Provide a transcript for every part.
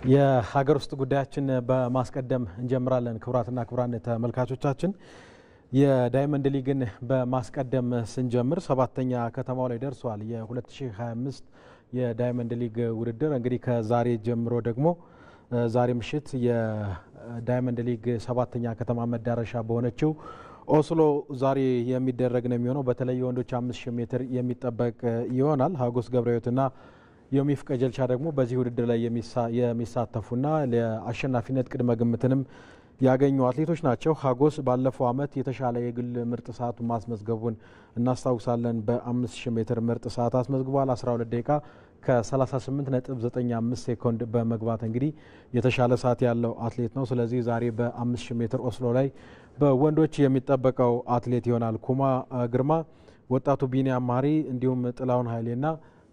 የሀገር ውስጥ ጉዳያችን በማስቀደም እንጀምራለን። ክቡራትና ክቡራን ተመልካቾቻችን የዳይመንድ ሊግን በማስቀደም ስንጀምር ሰባተኛ ከተማው ላይ ደርሷል። የ2025 የዳይመንድ ሊግ ውድድር እንግዲህ ከዛሬ ጀምሮ ደግሞ ዛሬ ምሽት የዳይመንድ ሊግ ሰባተኛ ከተማ መዳረሻ በሆነችው ኦስሎ ዛሬ የሚደረግ ነው የሚሆነው። በተለይ የወንዶች 5000 ሜትር የሚጠበቅ ይሆናል። ሀጎስ ገብረሕይወትና ዮሚፍ ቀጀልቻ ደግሞ በዚህ ውድድር ላይ የሚሳተፉና ለአሸናፊነት ቅድመ ግምትንም ያገኙ አትሌቶች ናቸው። ሀጎስ ባለፈው ዓመት የተሻለ የግል ምርጥ ሰዓት ማስመዝገቡን እናስታውሳለን። በ5000 ሜትር ምርጥ ሰዓት አስመዝግቧል። 12 ደቂቃ ከ38.95 ሴኮንድ በመግባት እንግዲህ የተሻለ ሰዓት ያለው አትሌት ነው። ስለዚህ ዛሬ በ5000 ሜትር ኦስሎ ላይ በወንዶች የሚጠበቀው አትሌት ይሆናል። ኩማ ግርማ፣ ወጣቱ ቢኒያም ማሪ እንዲሁም ጥላውን ኃይሌና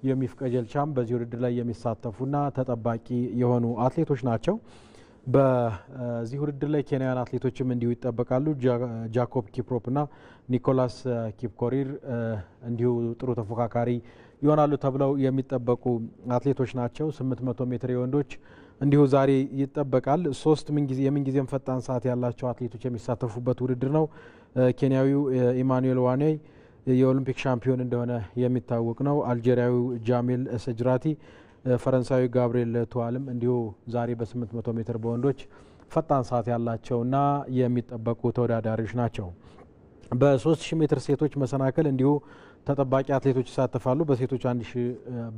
ዮሚፍ ቀጀልቻም በዚህ ውድድር ላይ የሚሳተፉና ተጠባቂ የሆኑ አትሌቶች ናቸው። በዚህ ውድድር ላይ ኬንያውያን አትሌቶችም እንዲሁ ይጠበቃሉ። ጃኮብ ኪፕሮፕና ኒኮላስ ኪፕኮሪር እንዲሁ ጥሩ ተፎካካሪ ይሆናሉ ተብለው የሚጠበቁ አትሌቶች ናቸው። 800 ሜትር የወንዶች እንዲሁ ዛሬ ይጠበቃል። ሶስት የምንጊዜም ፈጣን ሰዓት ያላቸው አትሌቶች የሚሳተፉበት ውድድር ነው። ኬንያዊው ኢማኑኤል ዋኔይ የኦሎምፒክ ሻምፒዮን እንደሆነ የሚታወቅ ነው። አልጄሪያዊው ጃሜል ሰጅራቲ፣ ፈረንሳዊ ጋብሪኤል ቱዋልም እንዲሁ ዛሬ በ800 ሜትር በወንዶች ፈጣን ሰዓት ያላቸውና የሚጠበቁ ተወዳዳሪዎች ናቸው። በ3000 ሜትር ሴቶች መሰናክል እንዲሁ ተጠባቂ አትሌቶች ይሳተፋሉ።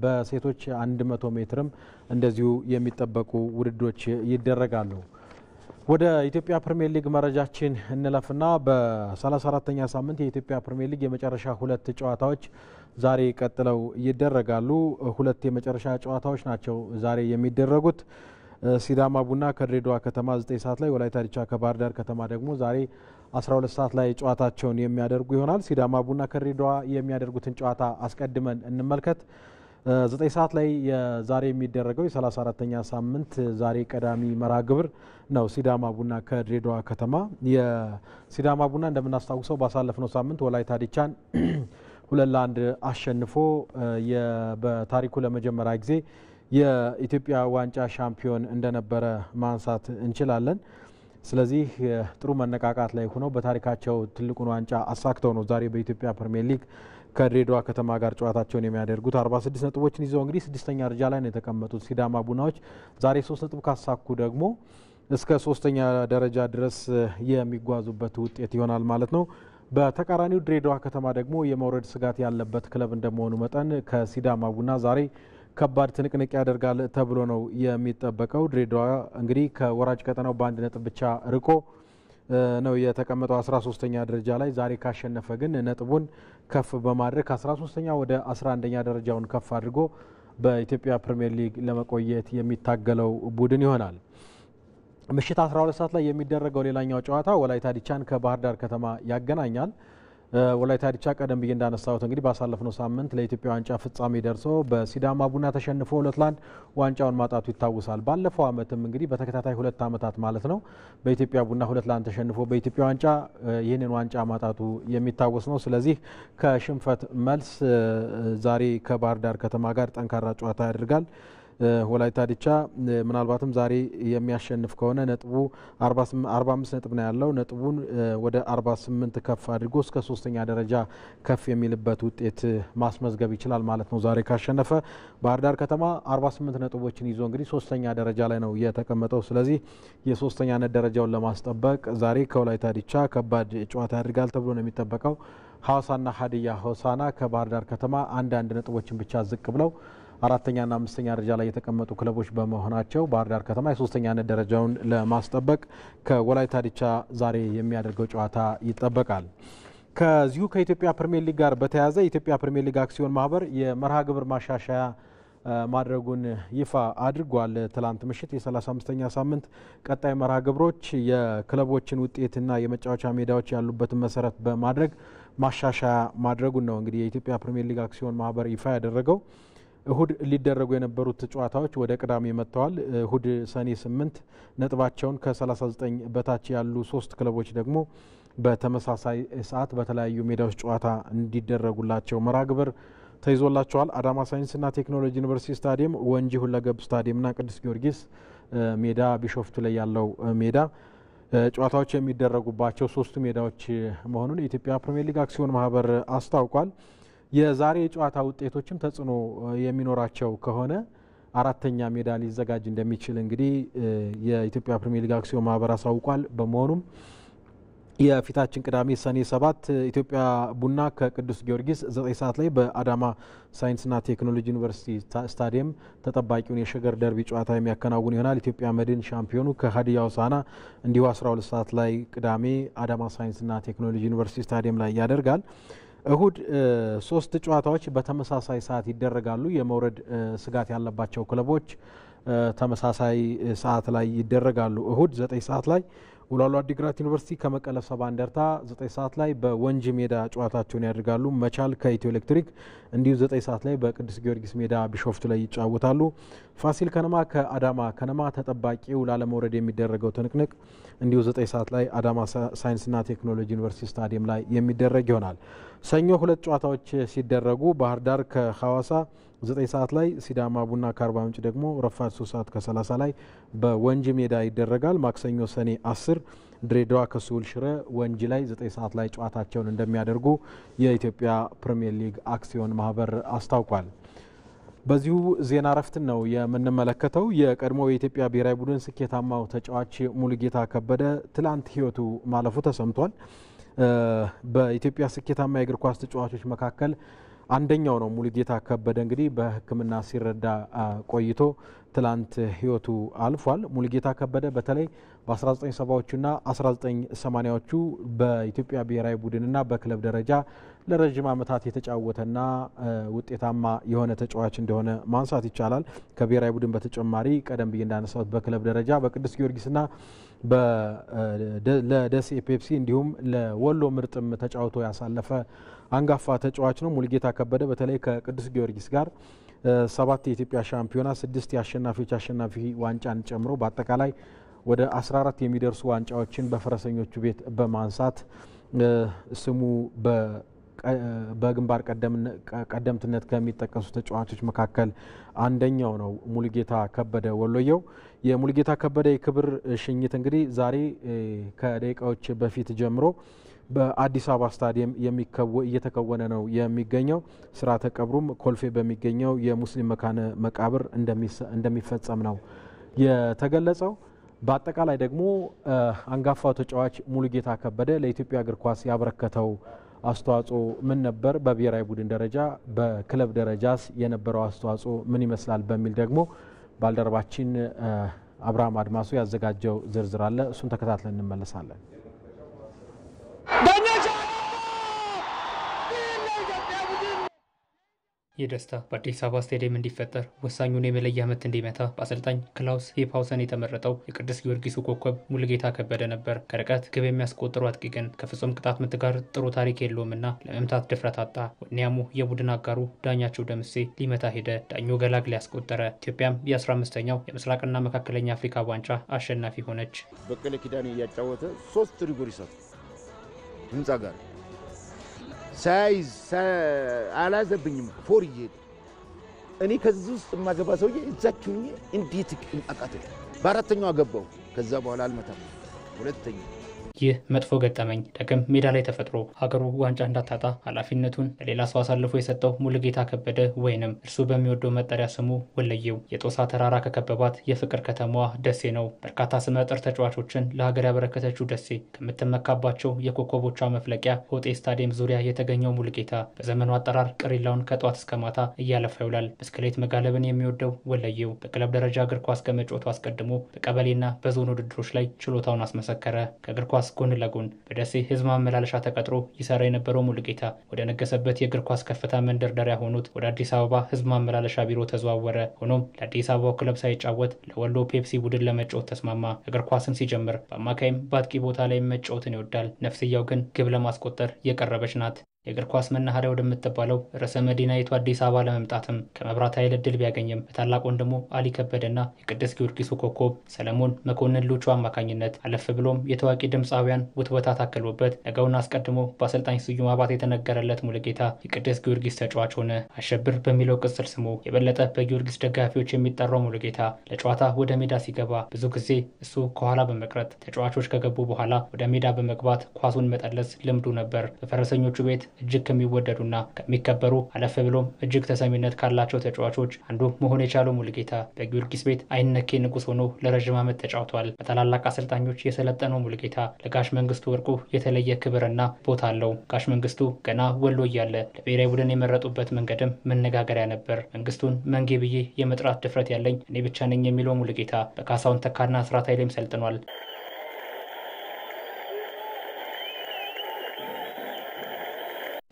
በሴቶች 100 ሜትርም እንደዚሁ የሚጠበቁ ውድድሮች ይደረጋሉ። ወደ ኢትዮጵያ ፕሪሚየር ሊግ መረጃችን እንለፍና በ34ኛ ሳምንት የኢትዮጵያ ፕሪሚየር ሊግ የመጨረሻ ሁለት ጨዋታዎች ዛሬ ቀጥለው ይደረጋሉ። ሁለት የመጨረሻ ጨዋታዎች ናቸው ዛሬ የሚደረጉት። ሲዳማ ቡና ከድሬዳዋ ከተማ 9 ሰዓት ላይ፣ ወላይታ ዲቻ ከባህር ዳር ከተማ ደግሞ ዛሬ 12 ሰዓት ላይ ጨዋታቸውን የሚያደርጉ ይሆናል። ሲዳማ ቡና ከድሬዳዋ የሚያደርጉትን ጨዋታ አስቀድመን እንመልከት። 9 ሰዓት ላይ ዛሬ የሚደረገው የ34ኛ ሳምንት ዛሬ ቀዳሚ መርሃ ግብር ነው። ሲዳማ ቡና ከድሬዳዋ ከተማ። የሲዳማ ቡና እንደምናስታውሰው ባሳለፍነው ሳምንት ወላይታ ዲቻን 2-1 አሸንፎ በታሪኩ ለመጀመሪያ ጊዜ የኢትዮጵያ ዋንጫ ሻምፒዮን እንደነበረ ማንሳት እንችላለን። ስለዚህ ጥሩ መነቃቃት ላይ ሆነው በታሪካቸው ትልቁን ዋንጫ አሳክተው ነው ዛሬ በኢትዮጵያ ፕሪሚየር ሊግ ከድሬዳዋ ከተማ ጋር ጨዋታቸውን የሚያደርጉት። 46 ነጥቦችን ይዘው እንግዲህ 6ኛ ደረጃ ላይ ነው የተቀመጡት። ሲዳማ ቡናዎች ዛሬ 3 ነጥብ ካሳኩ ደግሞ እስከ 3ኛ ደረጃ ድረስ የሚጓዙበት ውጤት ይሆናል ማለት ነው። በተቃራኒው ድሬዳዋ ከተማ ደግሞ የመውረድ ስጋት ያለበት ክለብ እንደመሆኑ መጠን ከሲዳማ ቡና ዛሬ ከባድ ትንቅንቅ ያደርጋል ተብሎ ነው የሚጠበቀው። ድሬዳዋ እንግዲህ ከወራጅ ቀጠናው በአንድ ነጥብ ብቻ ርቆ ነው የተቀመጠው 13ኛ ደረጃ ላይ። ዛሬ ካሸነፈ ግን ነጥቡን ከፍ በማድረግ ከ13ኛ ወደ 11ኛ ደረጃውን ከፍ አድርጎ በኢትዮጵያ ፕሪሚየር ሊግ ለመቆየት የሚታገለው ቡድን ይሆናል። ምሽት 12 ሰዓት ላይ የሚደረገው ሌላኛው ጨዋታ ወላይታ ዲቻን ከባህር ዳር ከተማ ያገናኛል። ወላይታ ዲቻ ቀደም ብዬ እንዳነሳሁት እንግዲህ ባሳለፍነው ሳምንት ለኢትዮጵያ ዋንጫ ፍጻሜ ደርሶ በሲዳማ ቡና ተሸንፎ 2-1 ዋንጫውን ማጣቱ ይታወሳል። ባለፈው ዓመትም እንግዲህ በተከታታይ 2 ዓመታት ማለት ነው በኢትዮጵያ ቡና 2-1 ተሸንፎ በኢትዮጵያ ዋንጫ ይህንን ዋንጫ ማጣቱ የሚታወስ ነው። ስለዚህ ከሽንፈት መልስ ዛሬ ከባህር ዳር ከተማ ጋር ጠንካራ ጨዋታ ያደርጋል። ወላይታ ዲቻ ምናልባትም ዛሬ የሚያሸንፍ ከሆነ ነጥቡ 45 ነጥብ ነው ያለው። ነጥቡን ወደ 48 ከፍ አድርጎ እስከ 3ኛ ደረጃ ከፍ የሚልበት ውጤት ማስመዝገብ ይችላል ማለት ነው ዛሬ ካሸነፈ። ባህር ዳር ከተማ 48 ነጥቦችን ይዞ እንግዲህ 3ኛ ደረጃ ላይ ነው የተቀመጠው። ስለዚህ የ3ኛነት ደረጃውን ለማስጠበቅ ዛሬ ከወላይታ ዲቻ ከባድ ጨዋታ ያደርጋል ተብሎ ነው የሚጠበቀው። ሐዋሳና ሀዲያ ሆሳና ከባህር ዳር ከተማ አንዳንድ ነጥቦችን ብቻ ዝቅ ብለው 4ኛና 5ኛ ደረጃ ላይ የተቀመጡ ክለቦች በመሆናቸው ባህር ዳር ከተማ የ3ኛነት ደረጃውን ለማስጠበቅ ከወላይታ ዲቻ ዛሬ የሚያደርገው ጨዋታ ይጠበቃል። ከዚሁ ከኢትዮጵያ ፕሪሚየር ሊግ ጋር በተያያዘ የኢትዮጵያ ፕሪሚየር ሊግ አክሲዮን ማህበር የመርሃ ግብር ማሻሻያ ማድረጉን ይፋ አድርጓል። ትላንት ምሽት የ35ኛ ሳምንት ቀጣይ መርሃ ግብሮች የክለቦችን ውጤትና የመጫወቻ ሜዳዎች ያሉበትን መሰረት በማድረግ ማሻሻያ ማድረጉን ነው እንግዲህ የኢትዮጵያ ፕሪሚየር ሊግ አክሲዮን ማህበር ይፋ ያደረገው። እሁድ ሊደረጉ የነበሩት ጨዋታዎች ወደ ቅዳሜ መጥተዋል። እሁድ ሰኔ 8 ነጥባቸውን ከ39 በታች ያሉ 3 ክለቦች ደግሞ በተመሳሳይ ሰዓት በተለያዩ ሜዳዎች ጨዋታ እንዲደረጉላቸው መርሃ ግብር ተይዞላቸዋል። አዳማ ሳይንስና ቴክኖሎጂ ዩኒቨርሲቲ ስታዲየም፣ ወንጂ ሁለገብ ስታዲየምና ቅዱስ ጊዮርጊስ ሜዳ ቢሾፍቱ ላይ ያለው ሜዳ ጨዋታዎች የሚደረጉባቸው 3 ሜዳዎች መሆኑን የኢትዮጵያ ፕሪሚየር ሊግ አክሲዮን ማህበር አስታውቋል። የዛሬ ጨዋታ ውጤቶችም ተጽዕኖ የሚኖራቸው ከሆነ አራተኛ ሜዳ ሊዘጋጅ እንደሚችል እንግዲህ የኢትዮጵያ ፕሪሚየር ሊግ አክሲዮን ማህበር አሳውቋል። በመሆኑም የፊታችን ቅዳሜ ሰኔ 7 ኢትዮጵያ ቡና ከቅዱስ ጊዮርጊስ 9 ሰዓት ላይ በአዳማ ሳይንስና ቴክኖሎጂ ዩኒቨርሲቲ ስታዲየም ተጠባቂውን የሸገር ደርቢ ጨዋታ የሚያከናውን ይሆናል። ኢትዮጵያ መድን ሻምፒዮኑ ከሀዲያ ሆሳዕና እንዲሁ 12 ሰዓት ላይ ቅዳሜ አዳማ ሳይንስና ቴክኖሎጂ ዩኒቨርሲቲ ስታዲየም ላይ ያደርጋል። እሁድ 3 ጨዋታዎች በተመሳሳይ ሰዓት ይደረጋሉ። የመውረድ ስጋት ያለባቸው ክለቦች ተመሳሳይ ሰዓት ላይ ይደረጋሉ። እሁድ 9 ሰዓት ላይ ወላሎ አዲግራት ዩኒቨርሲቲ ከመቀለ ሰባ እንደርታ 9 ሰዓት ላይ በወንጂ ሜዳ ጨዋታቸውን ያደርጋሉ። መቻል ከኢትዮ ኤሌክትሪክ እንዲሁ 9 ሰዓት ላይ በቅዱስ ጊዮርጊስ ሜዳ ቢሾፍቱ ላይ ይጫወታሉ። ፋሲል ከነማ ከአዳማ ከነማ ተጠባቂው ላለመውረድ የሚደረገው ትንቅንቅ እንዲሁ 9 ሰዓት ላይ አዳማ ሳይንስና ቴክኖሎጂ ዩኒቨርሲቲ ስታዲየም ላይ የሚደረግ ይሆናል። ሰኞ 2 ጨዋታዎች ሲደረጉ ባህር ዳር ከሐዋሳ 9 ሰዓት ላይ፣ ሲዳማ ቡና ከአርባ ምንጭ ደግሞ ረፋድ 3 ሰዓት ከ30 ላይ በወንጂ ሜዳ ይደረጋል። ማክሰኞ ሰኔ 10 ድሬዳዋ ከስሁል ሽረ ወንጂ ላይ 9 ሰዓት ላይ ጨዋታቸውን እንደሚያደርጉ የኢትዮጵያ ፕሪሚየር ሊግ አክሲዮን ማህበር አስታውቋል። በዚሁ ዜና እረፍትን ነው የምንመለከተው። የቀድሞ የኢትዮጵያ ብሔራዊ ቡድን ስኬታማው ተጫዋች ሙሉጌታ ከበደ ትላንት ህይወቱ ማለፉ ተሰምቷል። በኢትዮጵያ ስኬታማ የእግር ኳስ ተጫዋቾች መካከል አንደኛው ነው ሙሉጌታ ከበደ። እንግዲህ በሕክምና ሲረዳ ቆይቶ ትላንት ህይወቱ አልፏል። ሙሉጌታ ከበደ በተለይ በ1970ዎቹና 1980ዎቹ በኢትዮጵያ ብሔራዊ ቡድንና በክለብ ደረጃ ለረጅም ዓመታት የተጫወተና ውጤታማ የሆነ ተጫዋች እንደሆነ ማንሳት ይቻላል። ከብሔራዊ ቡድን በተጨማሪ ቀደም ብዬ እንዳነሳሁት በክለብ ደረጃ በቅዱስ ጊዮርጊስና ለደሴ ፔፕሲ እንዲሁም ለወሎ ምርጥም ተጫውቶ ያሳለፈ አንጋፋ ተጫዋች ነው። ሙሉጌታ ከበደ በተለይ ከቅዱስ ጊዮርጊስ ጋር 7 የኢትዮጵያ ሻምፒዮና 6 የአሸናፊዎች አሸናፊ ዋንጫን ጨምሮ በአጠቃላይ ወደ 14 የሚደርሱ ዋንጫዎችን በፈረሰኞቹ ቤት በማንሳት ስሙ በግንባር ቀደምትነት ከሚጠቀሱ ተጫዋቾች መካከል አንደኛው ነው ሙሉጌታ ከበደ ወሎየው። የሙሉጌታ ከበደ የክብር ሽኝት እንግዲህ ዛሬ ከደቂቃዎች በፊት ጀምሮ በአዲስ አበባ ስታዲየም እየተከወነ ነው የሚገኘው። ስርዓተ ቀብሩም ኮልፌ በሚገኘው የሙስሊም መካነ መቃብር እንደሚፈጸም ነው የተገለጸው። በአጠቃላይ ደግሞ አንጋፋው ተጫዋች ሙሉጌታ ከበደ ለኢትዮጵያ እግር ኳስ ያበረከተው አስተዋጽኦ ምን ነበር? በብሔራዊ ቡድን ደረጃ በክለብ ደረጃስ የነበረው አስተዋጽኦ ምን ይመስላል? በሚል ደግሞ ባልደረባችን አብርሃም አድማሱ ያዘጋጀው ዝርዝር አለ። እሱን ተከታትለን እንመለሳለን። የደስታ በአዲስ አበባ ስቴዲየም እንዲፈጠር ወሳኙን የመለያ ምት እንዲመታ በአሰልጣኝ ክላውስ ሄፓውሰን የተመረጠው የቅዱስ ጊዮርጊሱ ኮከብ ሙሉጌታ ከበደ ነበር። ከርቀት ግብ የሚያስቆጥሩ አጥቂ ግን ከፍጹም ቅጣት ምት ጋር ጥሩ ታሪክ የለውምና ለመምታት ድፍረት አጣ። ወኔያሙ የቡድን አጋሩ ዳኛቸው ደምሴ ሊመታ ሄደ። ዳኞ ገላግሌ ያስቆጠረ። ኢትዮጵያም የ15ኛው የምስራቅና መካከለኛ አፍሪካ ዋንጫ አሸናፊ ሆነች። በቀለ ኪዳኔ እያጫወተ 3 ሪጎር ይሰጥ ህንጻ ጋር ሳይዝ አላዘብኝም ፎርዬ እኔ ከዚህ ውስጥ ማገባ ሰውዬ እዛችሁኝ እንዴት አቃተኝ። በአራተኛው አገባው። ከዛ በኋላ አልመታም። ሁለተኛ ይህ መጥፎ ገጠመኝ ዳግም ሜዳ ላይ ተፈጥሮ ሀገሩ ዋንጫ እንዳታጣ ኃላፊነቱን ለሌላ ሰው አሳልፎ የሰጠው ሙሉጌታ ከበደ ወይንም እርሱ በሚወደው መጠሪያ ስሙ ወለየው የጦሳ ተራራ ከከበባት የፍቅር ከተማዋ ደሴ ነው። በርካታ ስመጥር ተጫዋቾችን ለሀገር ያበረከተችው ደሴ ከምትመካባቸው የኮከቦቿ መፍለቂያ ሆጤ ስታዲየም ዙሪያ የተገኘው ሙሉጌታ በዘመኑ አጠራር ቅሪላውን ከጧት እስከ ማታ እያለፈ ይውላል። ብስክሌት መጋለብን የሚወደው ወለየው በክለብ ደረጃ እግር ኳስ ከመጫወቱ አስቀድሞ በቀበሌና በዞን ውድድሮች ላይ ችሎታውን አስመሰከረ። ከእግር ኳስ ጎን ለጎን በደሴ ህዝብ ማመላለሻ ተቀጥሮ ይሰራ የነበረው ሙሉጌታ ወደ ነገሰበት የእግር ኳስ ከፍታ መንደርደሪያ ሆኖት ወደ አዲስ አበባ ህዝብ ማመላለሻ ቢሮ ተዘዋወረ። ሆኖም ለአዲስ አበባው ክለብ ሳይጫወት ለወሎ ፔፕሲ ቡድን ለመጫወት ተስማማ። እግር ኳስን ሲጀምር በአማካይም በአጥቂ ቦታ ላይ መጫወትን ይወዳል። ነፍስያው ግን ግብ ለማስቆጠር የቀረበች ናት። የእግር ኳስ መናኸሪያ ወደምትባለው ርዕሰ መዲናይቱ አዲስ አበባ ለመምጣትም ከመብራት ኃይል እድል ቢያገኝም በታላቅ ወንድሙ አሊ ከበደና የቅዱስ ጊዮርጊሱ ኮከብ ሰለሞን መኮንን ሉቹ አማካኝነት አለፍ ብሎም የታዋቂ ድምፃውያን ውትወታ ታክሎበት ነገውን አስቀድሞ በአሰልጣኝ ስዩም አባተ የተነገረለት ሙሉጌታ የቅዱስ ጊዮርጊስ ተጫዋች ሆነ። አሸብር በሚለው ቅጽል ስሙ የበለጠ በጊዮርጊስ ደጋፊዎች የሚጠራው ሙሉጌታ ለጨዋታ ወደ ሜዳ ሲገባ ብዙ ጊዜ እሱ ከኋላ በመቅረት ተጫዋቾች ከገቡ በኋላ ወደ ሜዳ በመግባት ኳሱን መጠለዝ ልምዱ ነበር። በፈረሰኞቹ ቤት እጅግ ከሚወደዱና ከሚከበሩ አለፍ ብሎም እጅግ ተሰሚነት ካላቸው ተጫዋቾች አንዱ መሆን የቻለው ሙሉጌታ በጊዮርጊስ ቤት አይነኬ ንጉስ ሆኖ ለረጅም ዓመት ተጫውቷል። በታላላቅ አሰልጣኞች የሰለጠነው ሙሉጌታ ለጋሽ መንግስቱ ወርቁ የተለየ ክብርና ቦታ አለው። ጋሽ መንግስቱ ገና ወሎ እያለ ለብሔራዊ ቡድን የመረጡበት መንገድም መነጋገሪያ ነበር። መንግስቱን መንጌ ብዬ የመጥራት ድፍረት ያለኝ እኔ ብቻ ነኝ የሚለው ሙሉጌታ በካሳውን ተካና ስራት ኃይሌም ሰልጥኗል።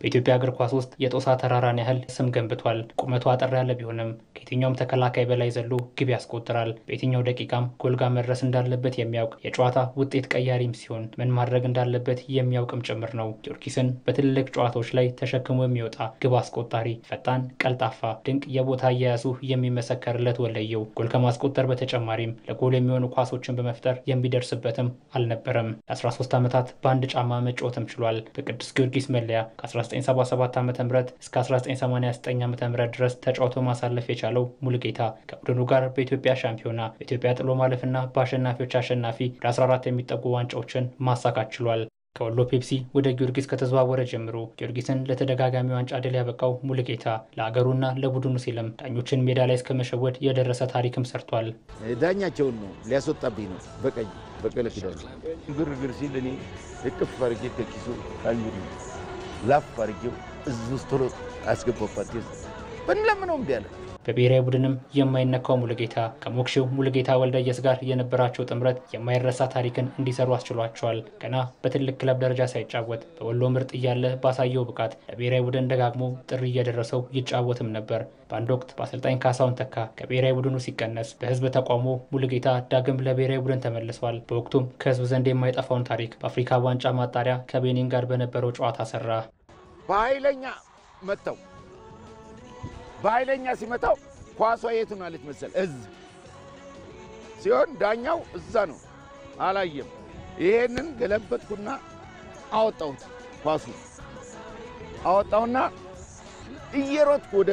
በኢትዮጵያ እግር ኳስ ውስጥ የጦሳ ተራራን ያህል ስም ገንብቷል። ቁመቱ አጠር ያለ ቢሆንም ከየትኛውም ተከላካይ በላይ ዘሎ ግብ ያስቆጥራል። በየትኛው ደቂቃም ጎል ጋር መድረስ እንዳለበት የሚያውቅ የጨዋታ ውጤት ቀያሪም ሲሆን ምን ማድረግ እንዳለበት የሚያውቅም ጭምር ነው። ጊዮርጊስን በትልልቅ ጨዋታዎች ላይ ተሸክሞ የሚወጣ ግብ አስቆጣሪ፣ ፈጣን፣ ቀልጣፋ፣ ድንቅ የቦታ አያያዙ የሚመሰከርለት ወለየው ጎል ከማስቆጠር በተጨማሪም ለጎል የሚሆኑ ኳሶችን በመፍጠር የሚደርስበትም አልነበረም። ለ13 ዓመታት በአንድ ጫማ መጫወትም ችሏል። በቅዱስ ጊዮርጊስ መለያ ከ1977 ዓ.ም እስከ 1989 ዓ.ም ድረስ ተጫውቶ ማሳለፍ የቻለው ሙሉጌታ ከቡድኑ ጋር በኢትዮጵያ ሻምፒዮና፣ በኢትዮጵያ ጥሎ ማለፍና በአሸናፊዎች አሸናፊ ወደ 14 የሚጠጉ ዋንጫዎችን ማሳካት ችሏል። ከወሎ ፔፕሲ ወደ ጊዮርጊስ ከተዘዋወረ ጀምሮ ጊዮርጊስን ለተደጋጋሚ ዋንጫ ድል ያበቃው ሙሉጌታ ለአገሩና ለቡድኑ ሲልም ዳኞችን ሜዳ ላይ እስከመሸወድ የደረሰ ታሪክም ሰርቷል። ዳኛቸውን ነው ሊያስወጣብኝ ነው በቀይ በቀለ ኪዳን ግርግር ሲል እኔ እቅፍ አድርጌ ከኪሱ አንዱ ላፍ አድርጌው እዚህ ውስጥ ቶሎ አስገባው። ፓርቲስ በእንለምነው እምቢ አለ። በብሔራዊ ቡድንም የማይነካው ሙሉጌታ ከሞክሼው ሙሉጌታ ወልደየስ ጋር የነበራቸው ጥምረት የማይረሳ ታሪክን እንዲሰሩ አስችሏቸዋል። ገና በትልቅ ክለብ ደረጃ ሳይጫወት በወሎ ምርጥ እያለ ባሳየው ብቃት ለብሔራዊ ቡድን ደጋግሞ ጥሪ እየደረሰው ይጫወትም ነበር። በአንድ ወቅት በአሰልጣኝ ካሳውን ተካ ከብሔራዊ ቡድኑ ሲቀነስ በህዝብ ተቃውሞ ሙሉጌታ ዳግም ለብሔራዊ ቡድን ተመልሷል። በወቅቱም ከህዝብ ዘንድ የማይጠፋውን ታሪክ በአፍሪካ ዋንጫ ማጣሪያ ከቤኒን ጋር በነበረው ጨዋታ ሰራ። በኃይለኛ መጣው። በኃይለኛ ሲመታው ኳሷ የቱን አለች መሰል እዝ ሲሆን ዳኛው እዛ ነው አላየም። ይሄንን ገለበጥኩና አወጣሁት። ኳሱ አወጣውና እየሮጥኩ ወደ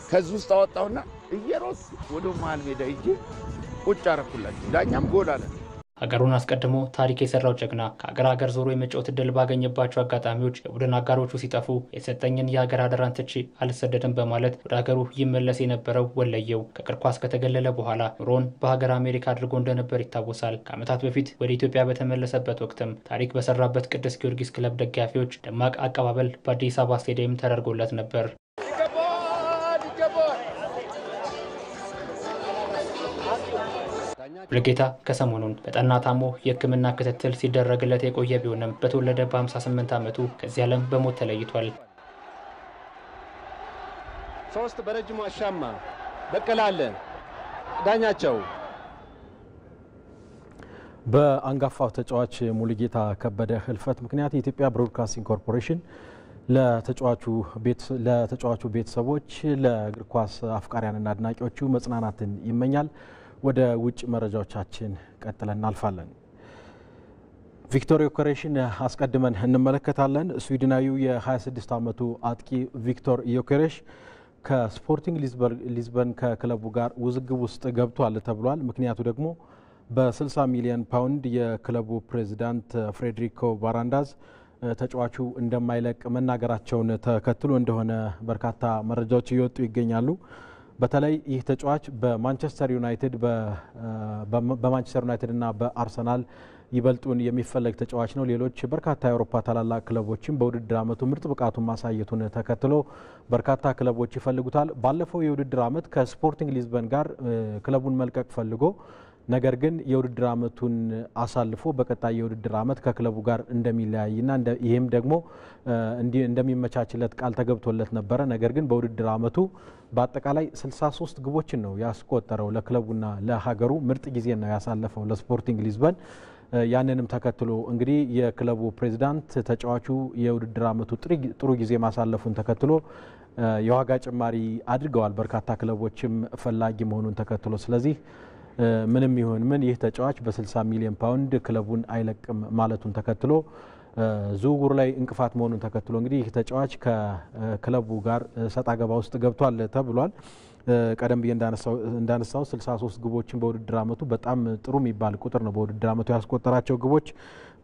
ከዚህ ውስጥ አወጣውና እየሮጥኩ ወደ መሃል ሜዳ ሂጄ ቁጭ አረኩላችሁ። ዳኛም ጎል አለ። ሀገሩን አስቀድሞ ታሪክ የሰራው ጀግና ከሀገር ዞሮ የመጫወት ዕድል ባገኘባቸው አጋጣሚዎች የቡድን አጋሮቹ ሲጠፉ የሰጠኝን የሀገር አደራን ትቼ አልሰደድም በማለት ወደ ሀገሩ ይመለስ የነበረው ወለየው ከእግር ኳስ ከተገለለ በኋላ ኑሮን በሀገር አሜሪካ አድርጎ እንደነበር ይታወሳል። ከዓመታት በፊት ወደ ኢትዮጵያ በተመለሰበት ወቅትም ታሪክ በሰራበት ቅዱስ ጊዮርጊስ ክለብ ደጋፊዎች ደማቅ አቀባበል በአዲስ አበባ ስቴዲየም ተደርጎለት ነበር። ሙሉጌታ ከሰሞኑን በጠና ታሞ የሕክምና ክትትል ሲደረግለት የቆየ ቢሆንም በተወለደ በ58 ዓመቱ ከዚህ ዓለም በሞት ተለይቷል። 3 በረጅሙ አሻማ በቀላለ ዳኛቸው በአንጋፋው ተጫዋች ሙሉጌታ ከበደ ህልፈት ምክንያት የኢትዮጵያ ብሮድካስቲንግ ኮርፖሬሽን ለተጫዋቹ ቤተሰቦች፣ ለእግር ኳስ አፍቃሪያንና አድናቂዎቹ መጽናናትን ይመኛል። ወደ ውጭ መረጃዎቻችን ቀጥለን እናልፋለን። ቪክቶር ዮኬሬሽን አስቀድመን እንመለከታለን። ስዊድናዊው የ26 ዓመቱ አጥቂ ቪክቶር ዮኬሬሽ ከስፖርቲንግ ሊዝበን ከክለቡ ጋር ውዝግብ ውስጥ ገብቷል ተብሏል። ምክንያቱ ደግሞ በ60 ሚሊዮን ፓውንድ የክለቡ ፕሬዚዳንት ፍሬድሪኮ ባራንዳዝ ተጫዋቹ እንደማይለቅ መናገራቸውን ተከትሎ እንደሆነ በርካታ መረጃዎች እየወጡ ይገኛሉ። በተለይ ይህ ተጫዋች በማንቸስተር ዩናይትድ እና በአርሰናል ይበልጡን የሚፈለግ ተጫዋች ነው። ሌሎች በርካታ የአውሮፓ ታላላቅ ክለቦችም በውድድር ዓመቱ ምርጥ ብቃቱን ማሳየቱን ተከትሎ በርካታ ክለቦች ይፈልጉታል። ባለፈው የውድድር ዓመት ከስፖርቲንግ ሊዝበን ጋር ክለቡን መልቀቅ ፈልጎ ነገር ግን የውድድር ዓመቱን አሳልፎ በቀጣይ የውድድር ዓመት ከክለቡ ጋር እንደሚለያይና ይህም ደግሞ እንደሚመቻችለት ቃል ተገብቶለት ነበረ። ነገር ግን በውድድር ዓመቱ በአጠቃላይ 63 ግቦችን ነው ያስቆጠረው። ለክለቡና ለሀገሩ ምርጥ ጊዜ ነው ያሳለፈው ለስፖርቲንግ ሊዝበን። ያንንም ተከትሎ እንግዲህ የክለቡ ፕሬዝዳንት ተጫዋቹ የውድድር ዓመቱ ጥሩ ጊዜ ማሳለፉን ተከትሎ የዋጋ ጭማሪ አድርገዋል። በርካታ ክለቦችም ፈላጊ መሆኑን ተከትሎ ስለዚህ ምንም ይሁን ምን ይህ ተጫዋች በ60 ሚሊዮን ፓውንድ ክለቡን አይለቅም ማለቱን ተከትሎ ዝውውሩ ላይ እንቅፋት መሆኑን ተከትሎ እንግዲህ ይህ ተጫዋች ከክለቡ ጋር ሰጣ ገባ ውስጥ ገብቷል ተብሏል። ቀደም ብዬ እንዳነሳው 63 ግቦችን በውድድር ዓመቱ በጣም ጥሩ የሚባል ቁጥር ነው። በውድድር ዓመቱ ያስቆጠራቸው ግቦች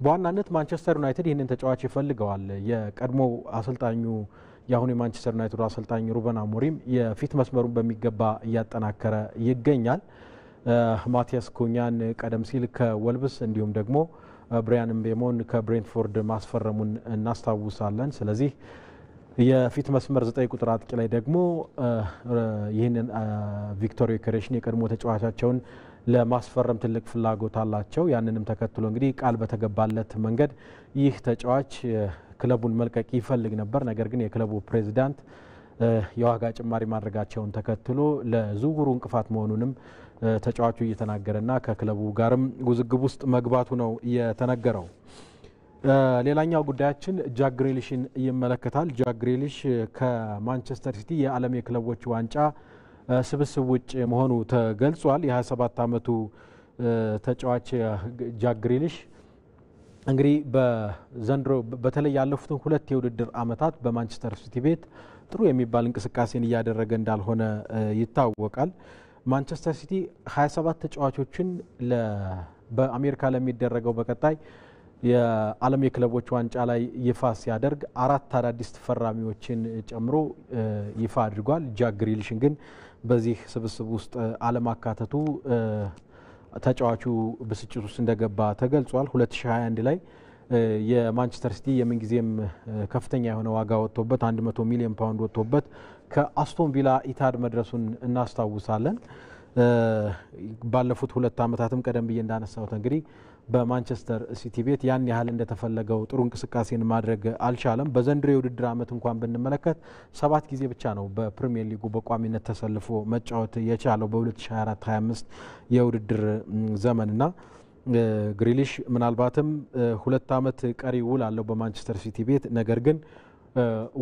በዋናነት ማንቸስተር ዩናይትድ ይህንን ተጫዋች ይፈልገዋል። የቀድሞ አሰልጣኙ የአሁኑ የማንቸስተር ዩናይትድ አሰልጣኝ ሩበን አሞሪም የፊት መስመሩን በሚገባ እያጠናከረ ይገኛል። ማቲያስ ኩኛን ቀደም ሲል ከወልብስ እንዲሁም ደግሞ ብሪያን ምቤሞን ከብሬንትፎርድ ማስፈረሙን እናስታውሳለን። ስለዚህ የፊት መስመር 9 ቁጥር አጥቂ ላይ ደግሞ ይህንን ቪክቶር ዮኬሬሽን የቀድሞ ተጫዋቻቸውን ለማስፈረም ትልቅ ፍላጎት አላቸው። ያንንም ተከትሎ እንግዲህ ቃል በተገባለት መንገድ ይህ ተጫዋች ክለቡን መልቀቅ ይፈልግ ነበር። ነገር ግን የክለቡ ፕሬዝዳንት የዋጋ ጭማሪ ማድረጋቸውን ተከትሎ ለዝውውሩ እንቅፋት መሆኑንም ተጫዋቹ እየተናገረና ከክለቡ ጋርም ውዝግብ ውስጥ መግባቱ ነው የተነገረው። ሌላኛው ጉዳያችን ጃክ ግሪሊሽን ይመለከታል። ጃክ ግሪሊሽ ከማንቸስተር ሲቲ የዓለም የክለቦች ዋንጫ ስብስብ ውጭ መሆኑ ተገልጿል። የ27 ዓመቱ ተጫዋች ጃክ ግሪሊሽ እንግዲህ በዘንድሮ በተለይ ያለፉትን 2 የውድድር ዓመታት በማንቸስተር ሲቲ ቤት ጥሩ የሚባል እንቅስቃሴን እያደረገ እንዳልሆነ ይታወቃል። ማንቸስተር ሲቲ 27 ተጫዋቾችን በአሜሪካ ለሚደረገው በቀጣይ የዓለም የክለቦች ዋንጫ ላይ ይፋ ሲያደርግ 4 አዳዲስ ተፈራሚዎችን ጨምሮ ይፋ አድርጓል። ጃክ ግሪሊሽን ግን በዚህ ስብስብ ውስጥ አለማካተቱ ተጫዋቹ ብስጭት ውስጥ እንደገባ ተገልጿል። 2021 ላይ የማንቸስተር ሲቲ የምንጊዜም ከፍተኛ የሆነ ዋጋ ወጥቶበት 100 ሚሊዮን ፓውንድ ወጥቶበት ከአስቶን ቪላ ኢታድ መድረሱን እናስታውሳለን። ባለፉት 2 ዓመታትም ቀደም ብዬ እንዳነሳሁት እንግዲህ በማንቸስተር ሲቲ ቤት ያን ያህል እንደተፈለገው ጥሩ እንቅስቃሴን ማድረግ አልቻለም። በዘንድሮ የውድድር ዓመት እንኳን ብንመለከት 7 ጊዜ ብቻ ነው በፕሪሚየር ሊጉ በቋሚነት ተሰልፎ መጫወት የቻለው በ2024-25 የውድድር ዘመንና ግሪሊሽ ምናልባትም 2 ዓመት ቀሪ ውል አለው በማንቸስተር ሲቲ ቤት። ነገር ግን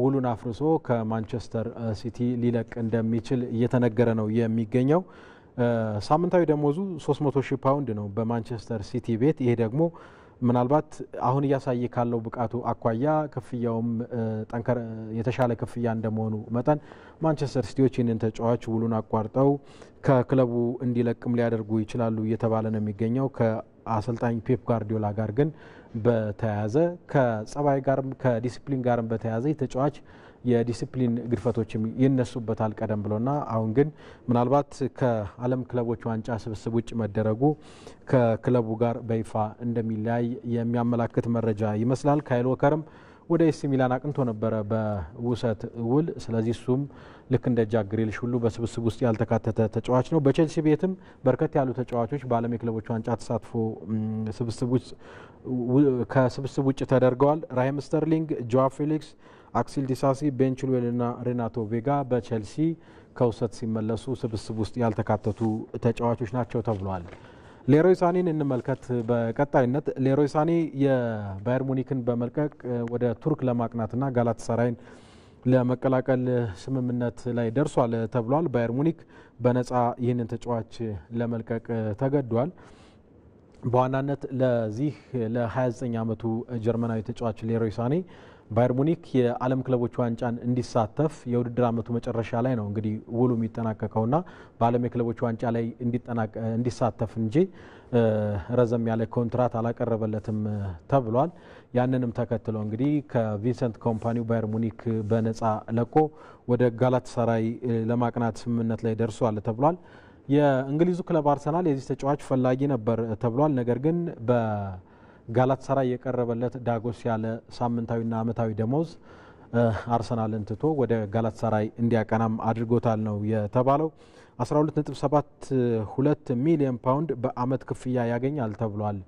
ውሉን አፍርሶ ከማንቸስተር ሲቲ ሊለቅ እንደሚችል እየተነገረ ነው የሚገኘው። ሳምንታዊ ደሞዙ 300,000 ፓውንድ ነው በማንቸስተር ሲቲ ቤት። ይሄ ደግሞ ምናልባት አሁን እያሳየ ካለው ብቃቱ አኳያ ክፍያውም የተሻለ ክፍያ እንደመሆኑ መጠን ማንቸስተር ሲቲዎች ይህንን ተጫዋች ውሉን አቋርጠው ከክለቡ እንዲለቅም ሊያደርጉ ይችላሉ እየተባለ ነው የሚገኘው። ከአሰልጣኝ ፔፕ ጋርዲዮላ ጋር ግን በተያያዘ ከጸባይ ጋርም ከዲሲፕሊን ጋርም በተያያዘ ተጫዋች የዲሲፕሊን ግድፈቶችም ይነሱበታል ቀደም ብሎና አሁን ግን ምናልባት ከዓለም ክለቦች ዋንጫ ስብስብ ውጭ መደረጉ ከክለቡ ጋር በይፋ እንደሚለያይ የሚያመላክት መረጃ ይመስላል። ካይል ዎከርም ወደ ኤሲ ሚላን አቅንቶ ነበረ በውሰት ውል። ስለዚህ እሱም ልክ እንደ ጃክ ግሪሊሽ ሁሉ በስብስብ ውስጥ ያልተካተተ ተጫዋች ነው። በቼልሲ ቤትም በርከት ያሉ ተጫዋቾች በዓለም የክለቦች ዋንጫ ተሳትፎ ከስብስብ ውጭ ተደርገዋል። ራሂም ስተርሊንግ፣ ጆዋ ፌሊክስ፣ አክሲል ዲሳሲ፣ ቤን ቺልዌል እና ሬናቶ ቬጋ በቼልሲ ከውሰት ሲመለሱ ስብስብ ውስጥ ያልተካተቱ ተጫዋቾች ናቸው ተብሏል። ሌሮይ ሳኔን እንመልከት። በቀጣይነት ሌሮይ ሳኔ የባየር ሙኒክን በመልቀቅ ወደ ቱርክ ለማቅናትና ጋላታሳራይን ለመቀላቀል ስምምነት ላይ ደርሷል ተብሏል። ባየር ሙኒክ በነፃ ይህንን ተጫዋች ለመልቀቅ ተገዷል። በዋናነት ለዚህ ለ29 ዓመቱ ጀርመናዊ ተጫዋች ሌሮይ ሳኔ ባየር ሙኒክ የዓለም ክለቦች ዋንጫን እንዲሳተፍ የውድድር ዓመቱ መጨረሻ ላይ ነው እንግዲህ ውሉ የሚጠናቀቀውና በዓለም የክለቦች ዋንጫ ላይ እንዲሳተፍ እንጂ ረዘም ያለ ኮንትራት አላቀረበለትም ተብሏል። ያንንም ተከትሎ እንግዲህ ከቪንሰንት ኮምፓኒው ባየር ሙኒክ በነፃ ለቆ ወደ ጋላታሳራይ ለማቅናት ስምምነት ላይ ደርሷል ተብሏል። የእንግሊዙ ክለብ አርሰናል የዚህ ተጫዋች ፈላጊ ነበር ተብሏል። ነገር ግን በጋላታሳራይ የቀረበለት ዳጎስ ያለ ሳምንታዊና ዓመታዊ ደሞዝ አርሰናልን ትቶ ወደ ጋላታሳራይ እንዲያቀናም አድርጎታል ነው የተባለው። 12.72 ሚሊዮን ፓውንድ በአመት ክፍያ ያገኛል ተብሏል።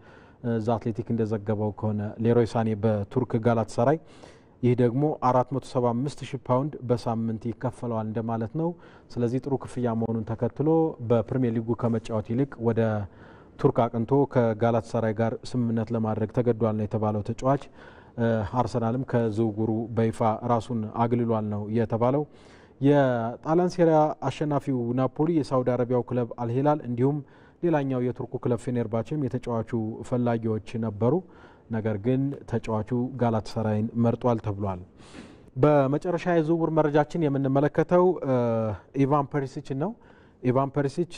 ዛ አትሌቲክ እንደዘገበው ከሆነ ሌሮይ ሳኔ በቱርክ ጋላታሳራይ ይህ ደግሞ 475,000 ፓውንድ በሳምንት ይከፈለዋል እንደማለት ነው። ስለዚህ ጥሩ ክፍያ መሆኑን ተከትሎ በፕሪሚየር ሊጉ ከመጫወት ይልቅ ወደ ቱርክ አቅንቶ ከጋላታሳራይ ጋር ስምምነት ለማድረግ ተገዷል ነው የተባለው ተጫዋች። አርሰናልም ከዝውውሩ በይፋ ራሱን አግልሏል ነው የተባለው። የጣሊያን ሴሪያ አሸናፊው ናፖሊ፣ የሳውዲ አረቢያው ክለብ አልሂላል እንዲሁም ሌላኛው የቱርኩ ክለብ ፌኔርባቼም የተጫዋቹ ፈላጊዎች ነበሩ። ነገር ግን ተጫዋቹ ጋላታሳራይን መርጧል ተብሏል። በመጨረሻ የዝውውር መረጃችን የምንመለከተው ኢቫን ፐሪሲች ነው። ኢቫን ፐሪሲች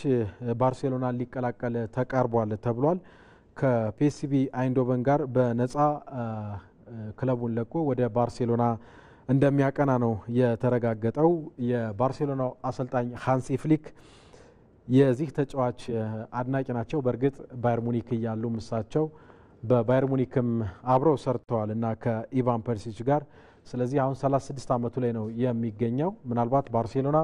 ባርሴሎናን ሊቀላቀል ተቃርቧል ተብሏል። ከፒኤስቪ አይንዶቨን ጋር በነፃ ክለቡን ለቆ ወደ ባርሴሎና እንደሚያቀና ነው የተረጋገጠው። የባርሴሎናው አሰልጣኝ ሃንሲ ፍሊክ የዚህ ተጫዋች አድናቂ ናቸው። በእርግጥ ባየር ሙኒክ እያሉ እሳቸው በባየር ሙኒክም አብረው ሰርተዋል እና ከኢቫን ፐሪሲች ጋር። ስለዚህ አሁን 36 ዓመቱ ላይ ነው የሚገኘው። ምናልባት ባርሴሎና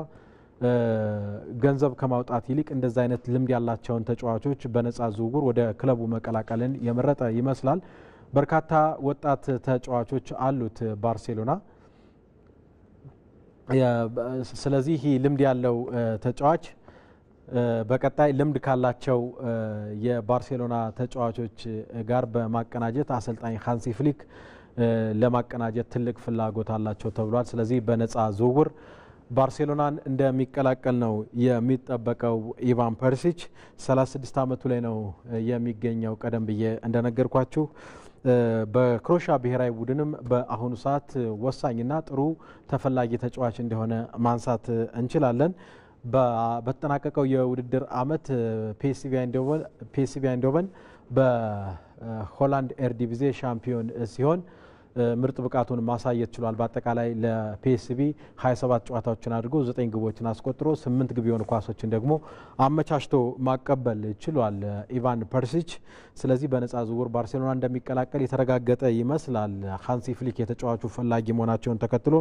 ገንዘብ ከማውጣት ይልቅ እንደዛ አይነት ልምድ ያላቸውን ተጫዋቾች በነፃ ዝውውር ወደ ክለቡ መቀላቀልን የመረጠ ይመስላል። በርካታ ወጣት ተጫዋቾች አሉት ባርሴሎና። ስለዚህ ልምድ ያለው ተጫዋች በቀጣይ ልምድ ካላቸው የባርሴሎና ተጫዋቾች ጋር በማቀናጀት አሰልጣኝ ሃንሲ ፍሊክ ለማቀናጀት ትልቅ ፍላጎት አላቸው ተብሏል። ስለዚህ በነፃ ዝውውር ባርሴሎናን እንደሚቀላቀል ነው የሚጠበቀው። ኢቫን ፐሪሲች 36 ዓመቱ ላይ ነው የሚገኘው። ቀደም ብዬ እንደነገርኳችሁ በክሮኤሺያ ብሔራዊ ቡድንም በአሁኑ ሰዓት ወሳኝና ጥሩ ተፈላጊ ተጫዋች እንደሆነ ማንሳት እንችላለን። በተጠናቀቀው የውድድር ዓመት ፒኤስቪ አይንዶቨን በሆላንድ ኤርዲቪዜ ሻምፒዮን ሲሆን ምርጥ ብቃቱን ማሳየት ችሏል። በአጠቃላይ ለፒኤስቪ 27 ጨዋታዎችን አድርጎ 9 ግቦችን አስቆጥሮ 8 ግብ የሆኑ ኳሶችን ደግሞ አመቻችቶ ማቀበል ችሏል ኢቫን ፐሪሲች። ስለዚህ በነፃ ዝውውር ባርሴሎና እንደሚቀላቀል የተረጋገጠ ይመስላል። ሃንሲ ፍሊክ የተጫዋቹ ፈላጊ መሆናቸውን ተከትሎ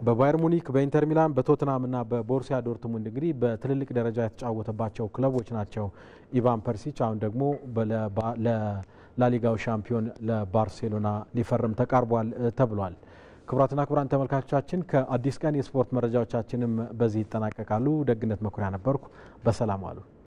በባየር ሙኒክ፣ በኢንተር ሚላን፣ በቶትናም እና በቦሩሲያ ዶርትሙንድ እንግዲህ በትልልቅ ደረጃ የተጫወተባቸው ክለቦች ናቸው ኢቫን ፐሪሲች። አሁን ደግሞ ለላሊጋው ሻምፒዮን ለባርሴሎና ሊፈርም ተቃርቧል ተብሏል። ክቡራትና ክቡራን ተመልካቾቻችን ከአዲስ ቀን የስፖርት መረጃዎቻችንም በዚህ ይጠናቀቃሉ። ደግነት መኩሪያ ነበርኩ። በሰላም ዋሉ።